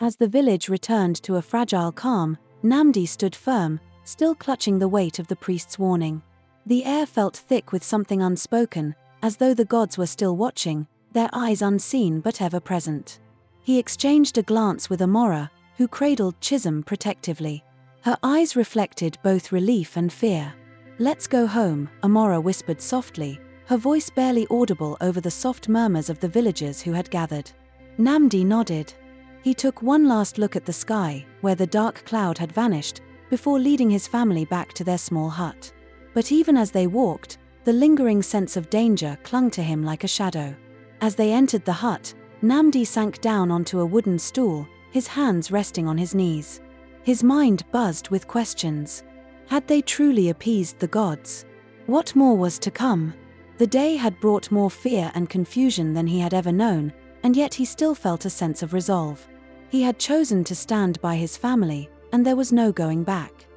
As the village returned to a fragile calm, Namdi stood firm, still clutching the weight of the priest's warning. The air felt thick with something unspoken, as though the gods were still watching, their eyes unseen but ever present. He exchanged a glance with Amora, who cradled Chisholm protectively. Her eyes reflected both relief and fear. "Let's go home," Amora whispered softly, her voice barely audible over the soft murmurs of the villagers who had gathered. Namdi nodded. He took one last look at the sky, where the dark cloud had vanished, before leading his family back to their small hut. But even as they walked, the lingering sense of danger clung to him like a shadow. As they entered the hut, Namdi sank down onto a wooden stool, his hands resting on his knees. His mind buzzed with questions. Had they truly appeased the gods? What more was to come? The day had brought more fear and confusion than he had ever known, and yet he still felt a sense of resolve. He had chosen to stand by his family, and there was no going back.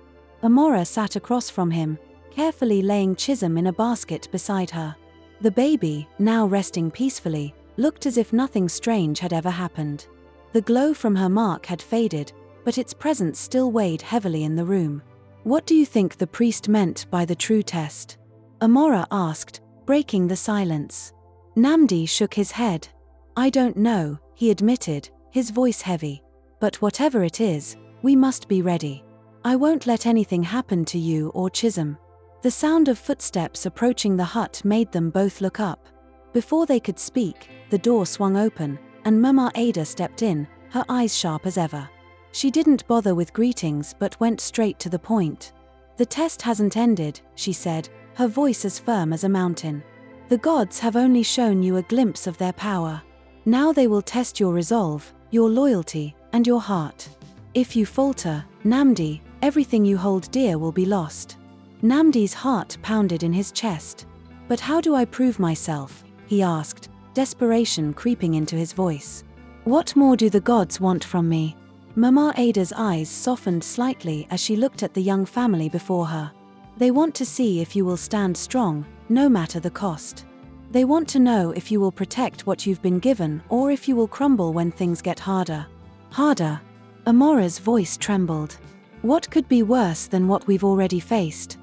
Amora sat across from him, carefully laying Chisholm in a basket beside her. The baby, now resting peacefully, looked as if nothing strange had ever happened. The glow from her mark had faded, but its presence still weighed heavily in the room. "What do you think the priest meant by the true test?" Amora asked, breaking the silence. Namdi shook his head. "I don't know," he admitted, his voice heavy. "But whatever it is, we must be ready. I won't let anything happen to you or Chisholm." The sound of footsteps approaching the hut made them both look up. Before they could speak, the door swung open, and Mama Ada stepped in, her eyes sharp as ever. She didn't bother with greetings but went straight to the point. "The test hasn't ended," she said, her voice as firm as a mountain. "The gods have only shown you a glimpse of their power. Now they will test your resolve, your loyalty, and your heart. If you falter, Namdi, everything you hold dear will be lost." Namdi's heart pounded in his chest. "But how do I prove myself?" he asked, desperation creeping into his voice. "What more do the gods want from me?" Mama Ada's eyes softened slightly as she looked at the young family before her. "They want to see if you will stand strong, no matter the cost. They want to know if you will protect what you've been given or if you will crumble when things get harder." "Harder?" Amora's voice trembled. "What could be worse than what we've already faced?"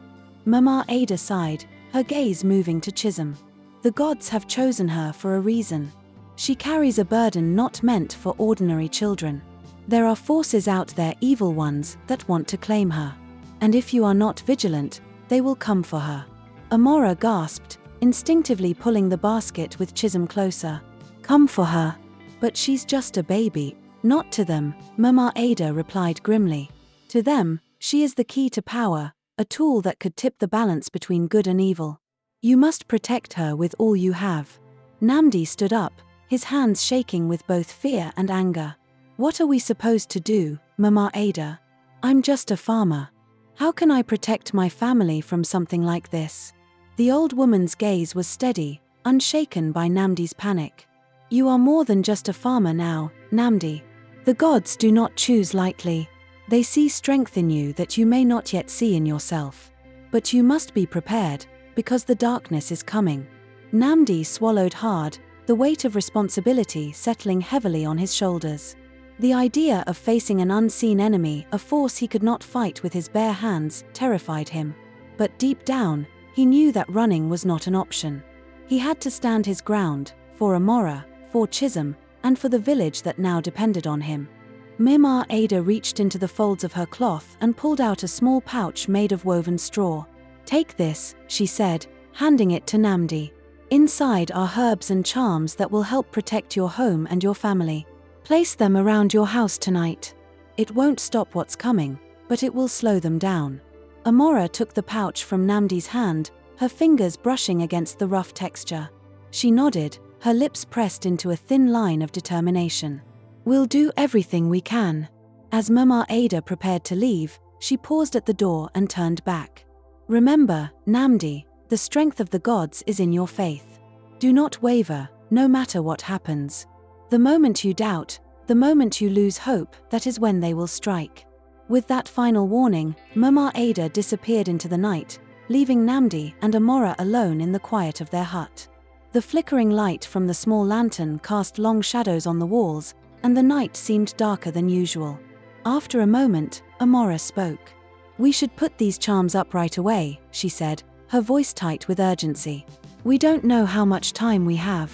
Mama Ada sighed, her gaze moving to Chisholm. "The gods have chosen her for a reason. She carries a burden not meant for ordinary children. There are forces out there, evil ones, that want to claim her. And if you are not vigilant, they will come for her." Amora gasped, instinctively pulling the basket with Chisholm closer. "Come for her? But she's just a baby." "Not to them," Mama Ada replied grimly. "To them, she is the key to power, a tool that could tip the balance between good and evil. You must protect her with all you have." Namdi stood up, his hands shaking with both fear and anger. "What are we supposed to do, Mama Ada? I'm just a farmer. How can I protect my family from something like this?" The old woman's gaze was steady, unshaken by Namdi's panic. "You are more than just a farmer now, Namdi. The gods do not choose lightly. They see strength in you that you may not yet see in yourself. But you must be prepared, because the darkness is coming." Namdi swallowed hard, the weight of responsibility settling heavily on his shoulders. The idea of facing an unseen enemy, a force he could not fight with his bare hands, terrified him. But deep down, he knew that running was not an option. He had to stand his ground, for Amora, for Chisholm, and for the village that now depended on him. Mama Ada reached into the folds of her cloth and pulled out a small pouch made of woven straw. "Take this," she said, handing it to Namdi. "Inside are herbs and charms that will help protect your home and your family. Place them around your house tonight. It won't stop what's coming, but it will slow them down." Amora took the pouch from Namdi's hand, her fingers brushing against the rough texture. She nodded, her lips pressed into a thin line of determination. "We'll do everything we can." As Mama Ada prepared to leave, she paused at the door and turned back. "Remember, Namdi, the strength of the gods is in your faith. Do not waver, no matter what happens. The moment you doubt, the moment you lose hope, that is when they will strike." With that final warning, Mama Ada disappeared into the night, leaving Namdi and Amora alone in the quiet of their hut. The flickering light from the small lantern cast long shadows on the walls, and the night seemed darker than usual. After a moment, Amora spoke. "We should put these charms up right away," she said, her voice tight with urgency. "We don't know how much time we have."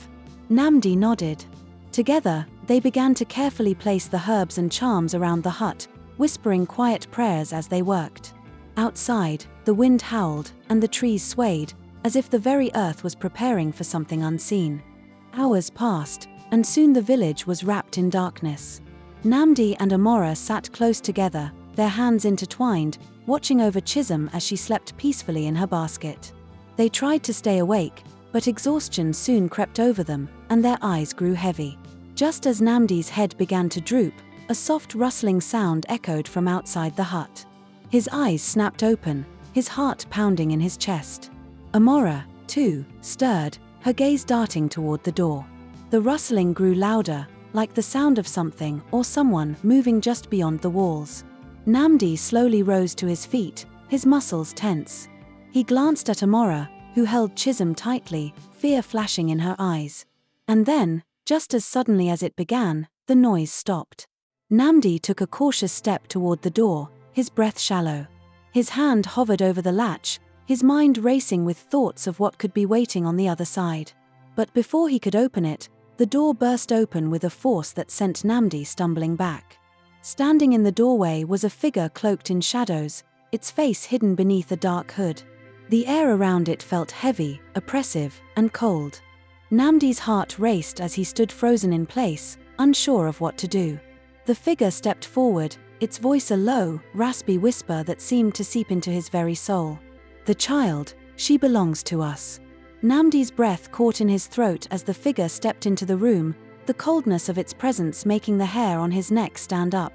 Namdi nodded. Together, they began to carefully place the herbs and charms around the hut, whispering quiet prayers as they worked. Outside, the wind howled, and the trees swayed, as if the very earth was preparing for something unseen. Hours passed, and soon the village was wrapped in darkness. Namdi and Amora sat close together, their hands intertwined, watching over Chisholm as she slept peacefully in her basket. They tried to stay awake, but exhaustion soon crept over them, and their eyes grew heavy. Just as Namdi's head began to droop, a soft rustling sound echoed from outside the hut. His eyes snapped open, his heart pounding in his chest. Amora, too, stirred, her gaze darting toward the door. The rustling grew louder, like the sound of something or someone moving just beyond the walls. Namdi slowly rose to his feet, his muscles tense. He glanced at Amora, who held Chisholm tightly, fear flashing in her eyes. And then, just as suddenly as it began, the noise stopped. Namdi took a cautious step toward the door, his breath shallow. His hand hovered over the latch, his mind racing with thoughts of what could be waiting on the other side. But before he could open it, the door burst open with a force that sent Namdi stumbling back. Standing in the doorway was a figure cloaked in shadows, its face hidden beneath a dark hood. The air around it felt heavy, oppressive, and cold. Namdi's heart raced as he stood frozen in place, unsure of what to do. The figure stepped forward, its voice a low, raspy whisper that seemed to seep into his very soul. "The child, she belongs to us." Namdi's breath caught in his throat as the figure stepped into the room, the coldness of its presence making the hair on his neck stand up.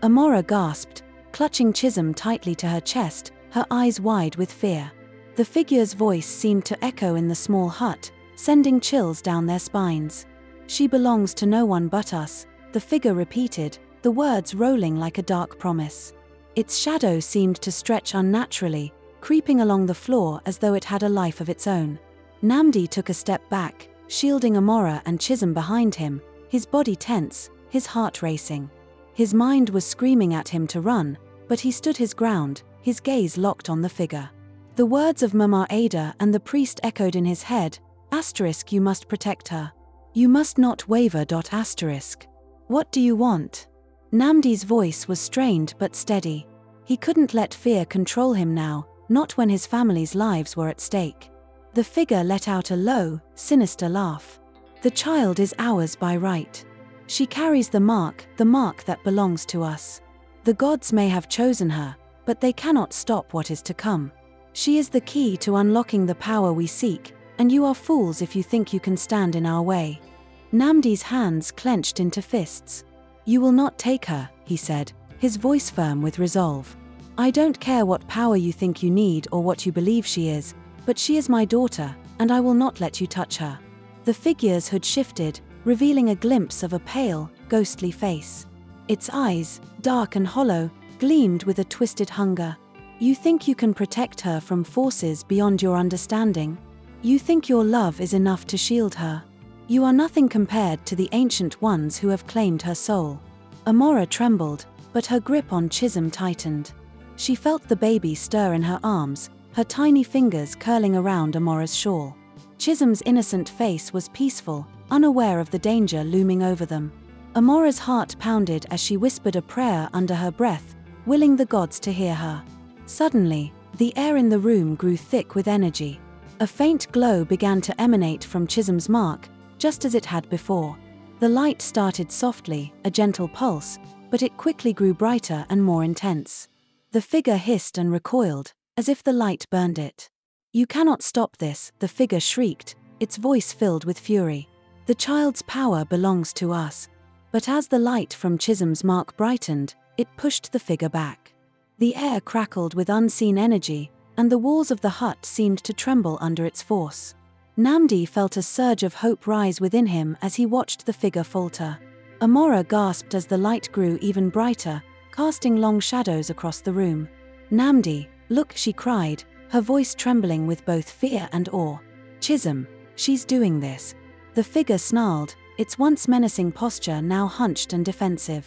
Amora gasped, clutching Chisholm tightly to her chest, her eyes wide with fear. The figure's voice seemed to echo in the small hut, sending chills down their spines. "She belongs to no one but us," the figure repeated, the words rolling like a dark promise. Its shadow seemed to stretch unnaturally, creeping along the floor as though it had a life of its own. Namdi took a step back, shielding Amora and Chisholm behind him, his body tense, his heart racing. His mind was screaming at him to run, but he stood his ground, his gaze locked on the figure. The words of Mama Ada and the priest echoed in his head, "You must protect her. You must not waver. What do you want?" Namdi's voice was strained but steady. He couldn't let fear control him now, not when his family's lives were at stake. The figure let out a low, sinister laugh. "The child is ours by right. She carries the mark that belongs to us. The gods may have chosen her, but they cannot stop what is to come. She is the key to unlocking the power we seek, and you are fools if you think you can stand in our way." Namdi's hands clenched into fists. "You will not take her," he said, his voice firm with resolve. "I don't care what power you think you need or what you believe she is, but she is my daughter, and I will not let you touch her." The figure's hood shifted, revealing a glimpse of a pale, ghostly face. Its eyes, dark and hollow, gleamed with a twisted hunger. "You think you can protect her from forces beyond your understanding? You think your love is enough to shield her? You are nothing compared to the ancient ones who have claimed her soul." Amora trembled, but her grip on Chisholm tightened. She felt the baby stir in her arms, her tiny fingers curling around Amora's shawl. Chisholm's innocent face was peaceful, unaware of the danger looming over them. Amora's heart pounded as she whispered a prayer under her breath, willing the gods to hear her. Suddenly, the air in the room grew thick with energy. A faint glow began to emanate from Chisholm's mark, just as it had before. The light started softly, a gentle pulse, but it quickly grew brighter and more intense. The figure hissed and recoiled, as if the light burned it. "You cannot stop this," the figure shrieked, its voice filled with fury. "The child's power belongs to us." But as the light from Chisholm's mark brightened, it pushed the figure back. The air crackled with unseen energy, and the walls of the hut seemed to tremble under its force. Namdi felt a surge of hope rise within him as he watched the figure falter. Amora gasped as the light grew even brighter, casting long shadows across the room. "Namdi, look," she cried, her voice trembling with both fear and awe. "Chisholm, she's doing this." The figure snarled, its once menacing posture now hunched and defensive.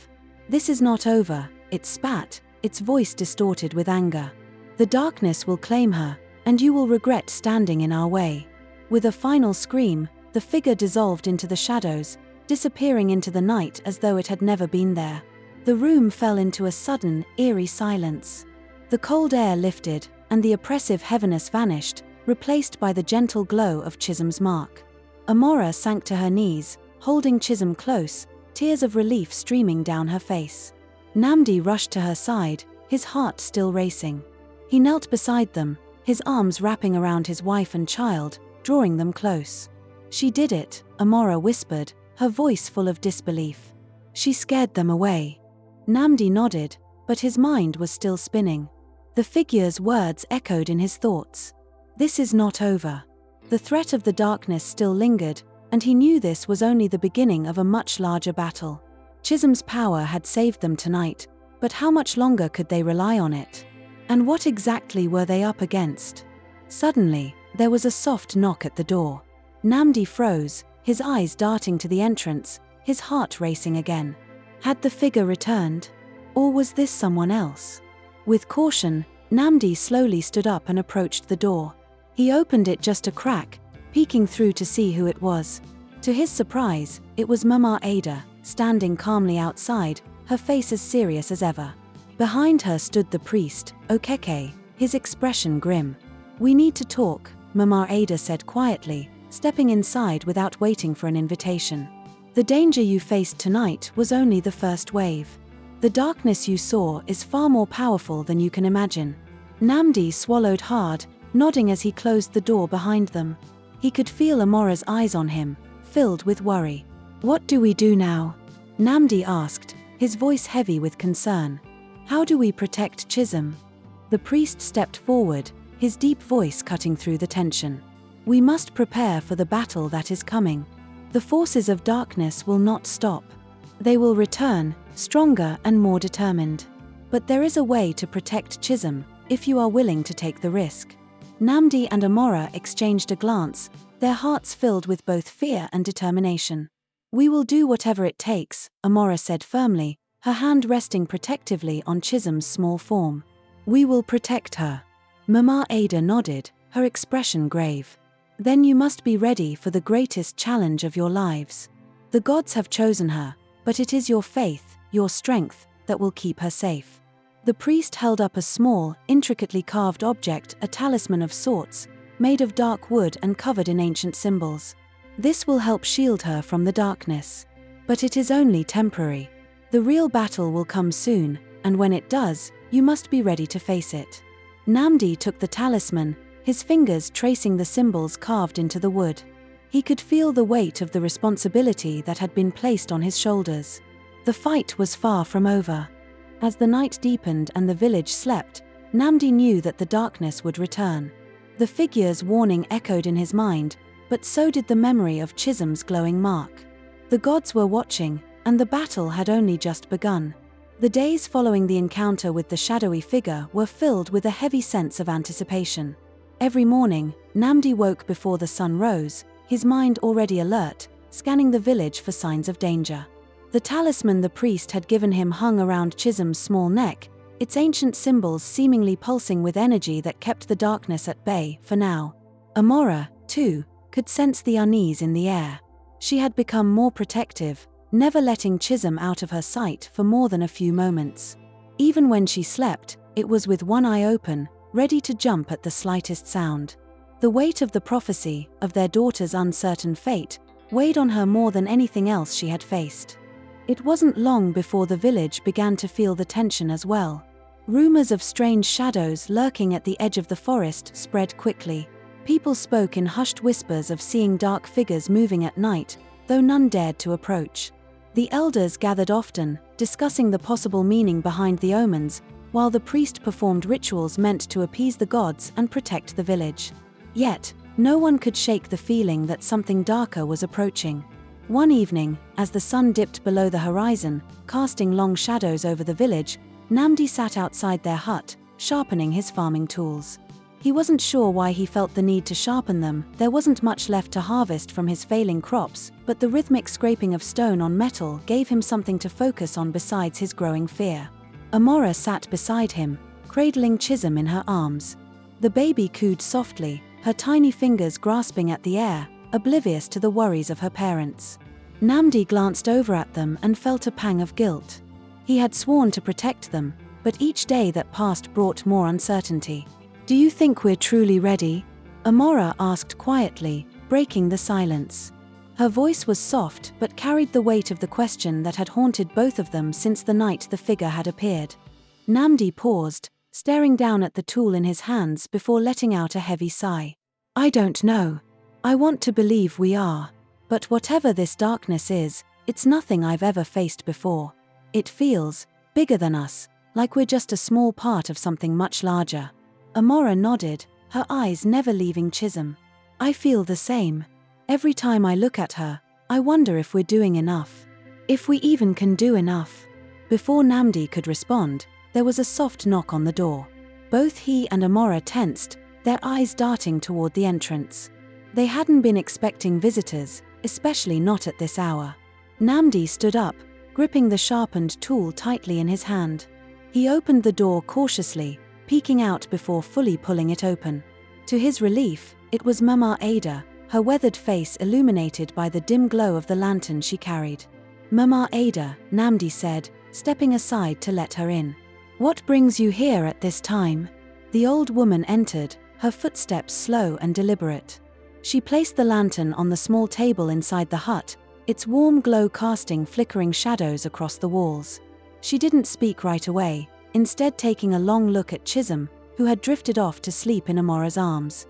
"This is not over," it spat, its voice distorted with anger. "The darkness will claim her, and you will regret standing in our way." With a final scream, the figure dissolved into the shadows, disappearing into the night as though it had never been there. The room fell into a sudden, eerie silence. The cold air lifted, and the oppressive heaviness vanished, replaced by the gentle glow of Chisholm's mark. Amora sank to her knees, holding Chisholm close, tears of relief streaming down her face. Namdi rushed to her side, his heart still racing. He knelt beside them, his arms wrapping around his wife and child, drawing them close. "She did it," Amora whispered, her voice full of disbelief. "She scared them away." Namdi nodded, but his mind was still spinning. The figure's words echoed in his thoughts. This is not over. The threat of the darkness still lingered, and he knew this was only the beginning of a much larger battle. Chisholm's power had saved them tonight, but how much longer could they rely on it? And what exactly were they up against? Suddenly, there was a soft knock at the door. Namdi froze, his eyes darting to the entrance, his heart racing again. Had the figure returned? Or was this someone else? With caution, Namdi slowly stood up and approached the door. He opened it just a crack, peeking through to see who it was. To his surprise, it was Mama Ada, standing calmly outside, her face as serious as ever. Behind her stood the priest, Okeke, his expression grim. "We need to talk," Mama Ada said quietly, stepping inside without waiting for an invitation. "The danger you faced tonight was only the first wave. The darkness you saw is far more powerful than you can imagine." Namdi swallowed hard, nodding as he closed the door behind them. He could feel Amora's eyes on him, filled with worry. "What do we do now?" Namdi asked, his voice heavy with concern. "How do we protect Chisholm?" The priest stepped forward, his deep voice cutting through the tension. "We must prepare for the battle that is coming. The forces of darkness will not stop. They will return, stronger and more determined. But there is a way to protect Chisholm, if you are willing to take the risk." Namdi and Amora exchanged a glance, their hearts filled with both fear and determination. "We will do whatever it takes," Amora said firmly, her hand resting protectively on Chisholm's small form. "We will protect her." Mama Ada nodded, her expression grave. "Then you must be ready for the greatest challenge of your lives. The gods have chosen her, but it is your faith, your strength, that will keep her safe." The priest held up a small, intricately carved object, a talisman of sorts, made of dark wood and covered in ancient symbols. "This will help shield her from the darkness. But it is only temporary. The real battle will come soon, and when it does, you must be ready to face it." Namdi took the talisman, his fingers tracing the symbols carved into the wood. He could feel the weight of the responsibility that had been placed on his shoulders. The fight was far from over. As the night deepened and the village slept, Namdi knew that the darkness would return. The figure's warning echoed in his mind, but so did the memory of Chisholm's glowing mark. The gods were watching, and the battle had only just begun. The days following the encounter with the shadowy figure were filled with a heavy sense of anticipation. Every morning, Namdi woke before the sun rose, his mind already alert, scanning the village for signs of danger. The talisman the priest had given him hung around Chisholm's small neck, its ancient symbols seemingly pulsing with energy that kept the darkness at bay for now. Amora, too, could sense the unease in the air. She had become more protective, never letting Chisholm out of her sight for more than a few moments. Even when she slept, it was with one eye open, ready to jump at the slightest sound. The weight of the prophecy, of their daughter's uncertain fate, weighed on her more than anything else she had faced. It wasn't long before the village began to feel the tension as well. Rumors of strange shadows lurking at the edge of the forest spread quickly. People spoke in hushed whispers of seeing dark figures moving at night, though none dared to approach. The elders gathered often, discussing the possible meaning behind the omens, while the priest performed rituals meant to appease the gods and protect the village. Yet, no one could shake the feeling that something darker was approaching. One evening, as the sun dipped below the horizon, casting long shadows over the village, Namdi sat outside their hut, sharpening his farming tools. He wasn't sure why he felt the need to sharpen them. There wasn't much left to harvest from his failing crops, but the rhythmic scraping of stone on metal gave him something to focus on besides his growing fear. Amora sat beside him, cradling Chisholm in her arms. The baby cooed softly, her tiny fingers grasping at the air, oblivious to the worries of her parents. Namdi glanced over at them and felt a pang of guilt. He had sworn to protect them, but each day that passed brought more uncertainty. "Do you think we're truly ready?" Amora asked quietly, breaking the silence. Her voice was soft but carried the weight of the question that had haunted both of them since the night the figure had appeared. Namdi paused, staring down at the tool in his hands before letting out a heavy sigh. "I don't know. I want to believe we are. But whatever this darkness is, it's nothing I've ever faced before. It feels bigger than us, like we're just a small part of something much larger." Amora nodded, her eyes never leaving Chisholm. "I feel the same. Every time I look at her, I wonder if we're doing enough. If we even can do enough." Before Namdi could respond, there was a soft knock on the door. Both he and Amora tensed, their eyes darting toward the entrance. They hadn't been expecting visitors, especially not at this hour. Namdi stood up, gripping the sharpened tool tightly in his hand. He opened the door cautiously, peeking out before fully pulling it open. To his relief, it was Mama Ada, her weathered face illuminated by the dim glow of the lantern she carried. "Mama Ada," Namdi said, stepping aside to let her in. "What brings you here at this time?" The old woman entered, her footsteps slow and deliberate. She placed the lantern on the small table inside the hut, its warm glow casting flickering shadows across the walls. She didn't speak right away, instead taking a long look at Chisholm, who had drifted off to sleep in Amora's arms.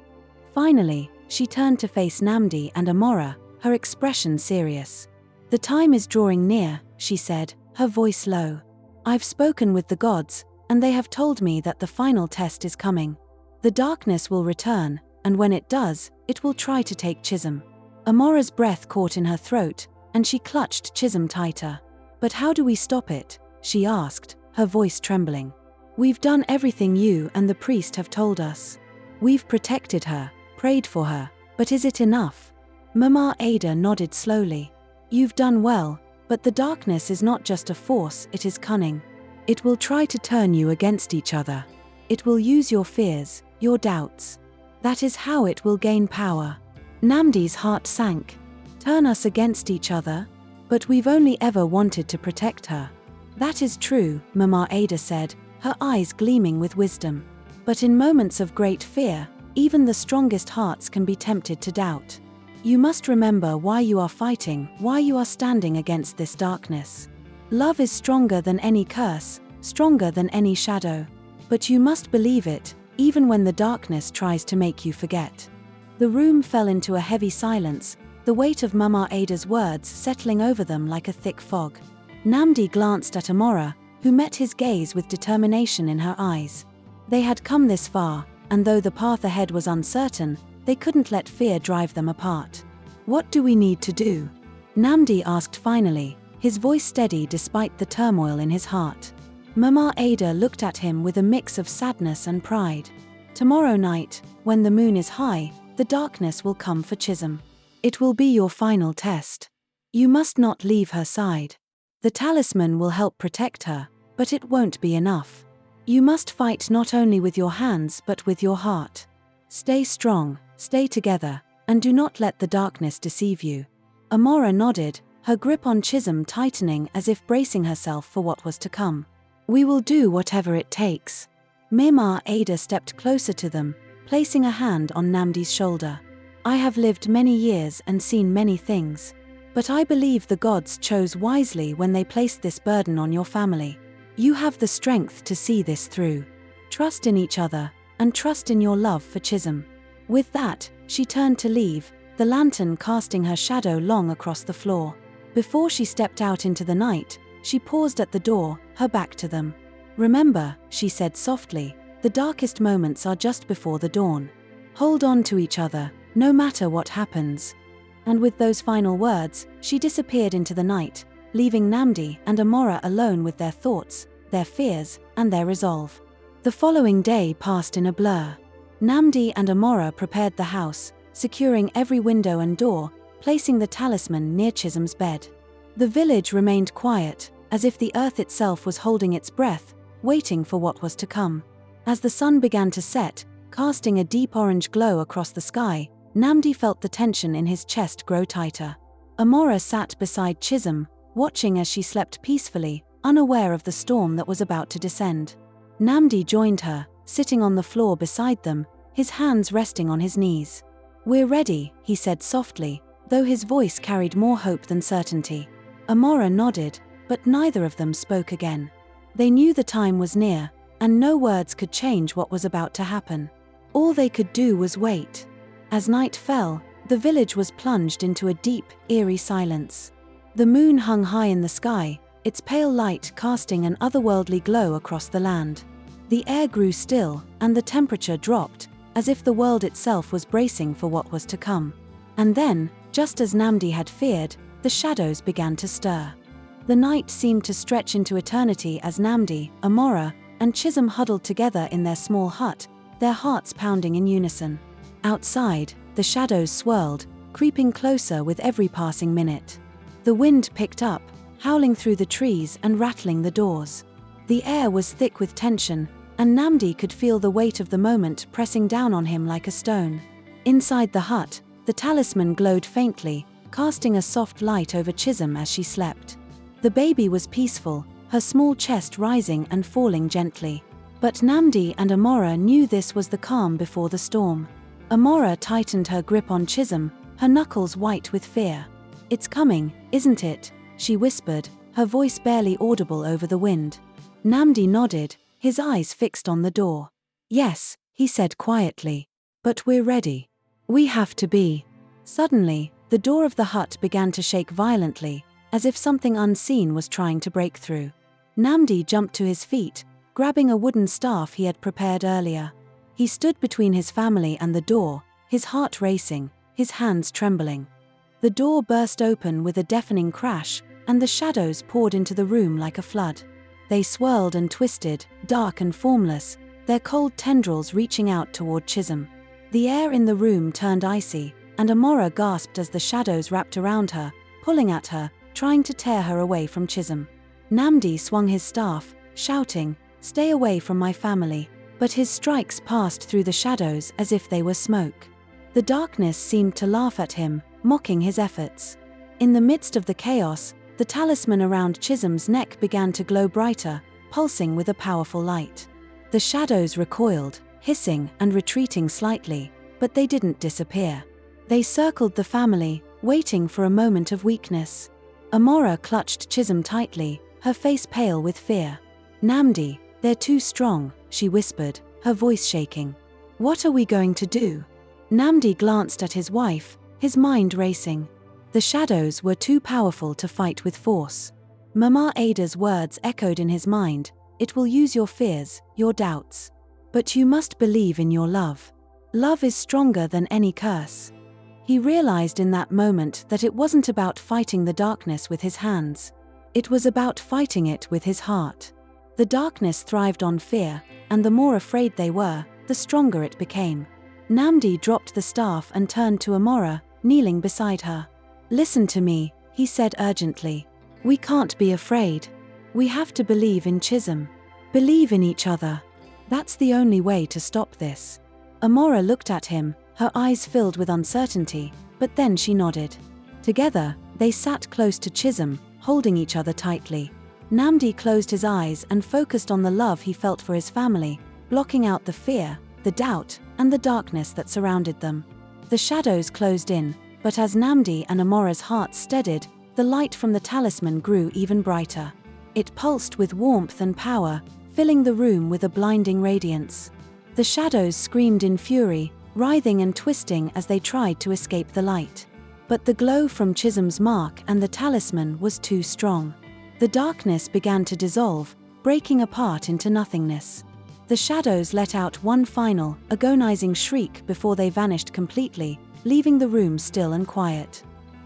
Finally, she turned to face Namdi and Amora, her expression serious. "The time is drawing near," she said, her voice low. "I've spoken with the gods, and they have told me that the final test is coming. The darkness will return, and when it does, it will try to take Chisholm." Amora's breath caught in her throat, and she clutched Chisholm tighter. "But how do we stop it?" she asked, her voice trembling. "We've done everything you and the priest have told us. We've protected her, prayed for her, but is it enough?" Mama Ada nodded slowly. "You've done well, but the darkness is not just a force, it is cunning. It will try to turn you against each other. It will use your fears, your doubts. That is how it will gain power." Namdi's heart sank. "Turn us against each other? But we've only ever wanted to protect her." "That is true," Mama Ada said, her eyes gleaming with wisdom. "But in moments of great fear, even the strongest hearts can be tempted to doubt. You must remember why you are fighting, why you are standing against this darkness. Love is stronger than any curse, stronger than any shadow. But you must believe it, even when the darkness tries to make you forget." The room fell into a heavy silence, the weight of Mama Ada's words settling over them like a thick fog. Namdi glanced at Amora, who met his gaze with determination in her eyes. They had come this far, and though the path ahead was uncertain, they couldn't let fear drive them apart. "What do we need to do?" Namdi asked finally, his voice steady despite the turmoil in his heart. Mama Ada looked at him with a mix of sadness and pride. "Tomorrow night, when the moon is high, the darkness will come for Chisholm. It will be your final test. You must not leave her side. The talisman will help protect her, but it won't be enough. You must fight not only with your hands but with your heart. Stay strong, stay together, and do not let the darkness deceive you." Amora nodded, her grip on Chisholm tightening as if bracing herself for what was to come. "We will do whatever it takes." Mama Ada stepped closer to them, placing a hand on Namdi's shoulder. "I have lived many years and seen many things. But I believe the gods chose wisely when they placed this burden on your family. You have the strength to see this through. Trust in each other, and trust in your love for Chisholm." With that, she turned to leave, the lantern casting her shadow long across the floor. Before she stepped out into the night, she paused at the door, her back to them. "Remember," she said softly, "the darkest moments are just before the dawn. Hold on to each other, no matter what happens." And with those final words, she disappeared into the night, leaving Namdi and Amora alone with their thoughts, their fears, and their resolve. The following day passed in a blur. Namdi and Amora prepared the house, securing every window and door, placing the talisman near Chisholm's bed. The village remained quiet, as if the earth itself was holding its breath, waiting for what was to come. As the sun began to set, casting a deep orange glow across the sky, Namdi felt the tension in his chest grow tighter. Amora sat beside Chisholm, watching as she slept peacefully, unaware of the storm that was about to descend. Namdi joined her, sitting on the floor beside them, his hands resting on his knees. "We're ready," he said softly, though his voice carried more hope than certainty. Amora nodded, but neither of them spoke again. They knew the time was near, and no words could change what was about to happen. All they could do was wait. As night fell, the village was plunged into a deep, eerie silence. The moon hung high in the sky, its pale light casting an otherworldly glow across the land. The air grew still, and the temperature dropped, as if the world itself was bracing for what was to come. And then, just as Namdi had feared, the shadows began to stir. The night seemed to stretch into eternity as Namdi, Amora, and Chisholm huddled together in their small hut, their hearts pounding in unison. Outside, the shadows swirled, creeping closer with every passing minute. The wind picked up, howling through the trees and rattling the doors. The air was thick with tension, and Namdi could feel the weight of the moment pressing down on him like a stone. Inside the hut, the talisman glowed faintly, casting a soft light over Chisholm as she slept. The baby was peaceful, her small chest rising and falling gently. But Namdi and Amora knew this was the calm before the storm. Amora tightened her grip on Chisholm, her knuckles white with fear. "It's coming, isn't it?" she whispered, her voice barely audible over the wind. Namdi nodded, his eyes fixed on the door. "Yes," he said quietly. "But we're ready. We have to be." Suddenly, the door of the hut began to shake violently, as if something unseen was trying to break through. Namdi jumped to his feet, grabbing a wooden staff he had prepared earlier. He stood between his family and the door, his heart racing, his hands trembling. The door burst open with a deafening crash, and the shadows poured into the room like a flood. They swirled and twisted, dark and formless, their cold tendrils reaching out toward Chisholm. The air in the room turned icy, and Amora gasped as the shadows wrapped around her, pulling at her, trying to tear her away from Chisholm. Namdi swung his staff, shouting, "Stay away from my family," but his strikes passed through the shadows as if they were smoke. The darkness seemed to laugh at him, mocking his efforts. In the midst of the chaos, the talisman around Chisholm's neck began to glow brighter, pulsing with a powerful light. The shadows recoiled, hissing and retreating slightly, but they didn't disappear. They circled the family, waiting for a moment of weakness. Amora clutched Chisholm tightly, her face pale with fear. "Namdi, they're too strong," she whispered, her voice shaking. "What are we going to do?" Namdi glanced at his wife, his mind racing. The shadows were too powerful to fight with force. Mama Ada's words echoed in his mind, "It will use your fears, your doubts. But you must believe in your love. Love is stronger than any curse." He realized in that moment that it wasn't about fighting the darkness with his hands. It was about fighting it with his heart. The darkness thrived on fear, and the more afraid they were, the stronger it became. Namdi dropped the staff and turned to Amora, kneeling beside her. "Listen to me," he said urgently. "We can't be afraid. We have to believe in Chisholm. Believe in each other. That's the only way to stop this." Amora looked at him, her eyes filled with uncertainty, but then she nodded. Together, they sat close to Chisholm, holding each other tightly. Namdi closed his eyes and focused on the love he felt for his family, blocking out the fear, the doubt, and the darkness that surrounded them. The shadows closed in, but as Namdi and Amora's hearts steadied, the light from the talisman grew even brighter. It pulsed with warmth and power, filling the room with a blinding radiance. The shadows screamed in fury, writhing and twisting as they tried to escape the light. But the glow from Chisholm's mark and the talisman was too strong. The darkness began to dissolve, breaking apart into nothingness. The shadows let out one final, agonizing shriek before they vanished completely, leaving the room still and quiet.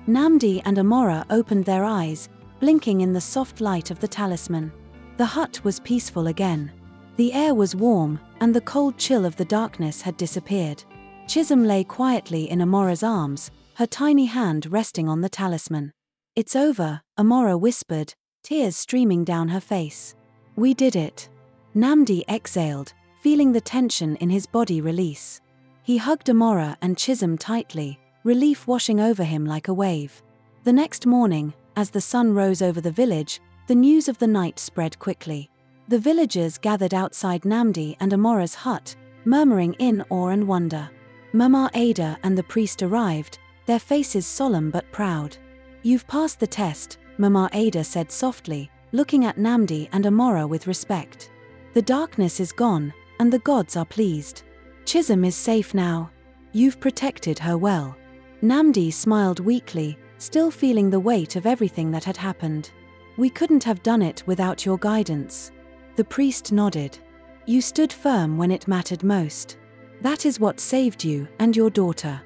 Namdi and Amora opened their eyes, blinking in the soft light of the talisman. The hut was peaceful again. The air was warm, and the cold chill of the darkness had disappeared. Chisholm lay quietly in Amora's arms, her tiny hand resting on the talisman. "It's over," Amora whispered, tears streaming down her face. "We did it." Namdi exhaled, feeling the tension in his body release. He hugged Amora and Chisholm tightly, relief washing over him like a wave. The next morning, as the sun rose over the village, the news of the night spread quickly. The villagers gathered outside Namdi and Amora's hut, murmuring in awe and wonder. Mama Ada and the priest arrived, their faces solemn but proud. "You've passed the test," Mama Ada said softly, looking at Namdi and Amora with respect. "The darkness is gone, and the gods are pleased. Chisholm is safe now. You've protected her well." Namdi smiled weakly, still feeling the weight of everything that had happened. "We couldn't have done it without your guidance." The priest nodded. "You stood firm when it mattered most. That is what saved you and your daughter."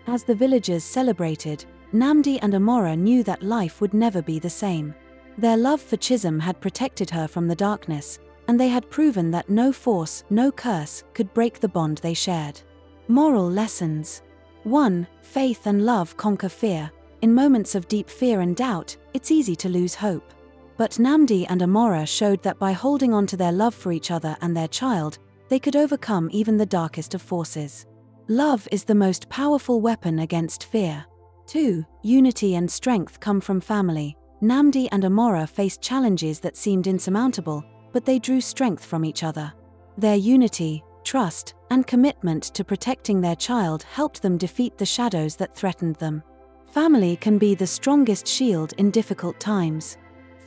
As the villagers celebrated, Namdi and Amora knew that life would never be the same. Their love for Chisholm had protected her from the darkness, and they had proven that no force, no curse, could break the bond they shared. Moral lessons. 1. Faith and love conquer fear. In moments of deep fear and doubt, it's easy to lose hope. But Namdi and Amora showed that by holding on to their love for each other and their child, they could overcome even the darkest of forces. Love is the most powerful weapon against fear. 2. Unity and strength come from family. Namdi and Amora faced challenges that seemed insurmountable, but they drew strength from each other. Their unity, trust, and commitment to protecting their child helped them defeat the shadows that threatened them. Family can be the strongest shield in difficult times.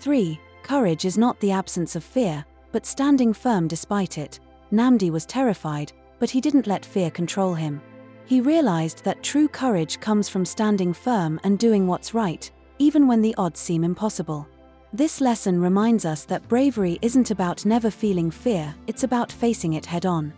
3. Courage is not the absence of fear, but standing firm despite it. Namdi was terrified, but he didn't let fear control him. He realized that true courage comes from standing firm and doing what's right, even when the odds seem impossible. This lesson reminds us that bravery isn't about never feeling fear, it's about facing it head-on.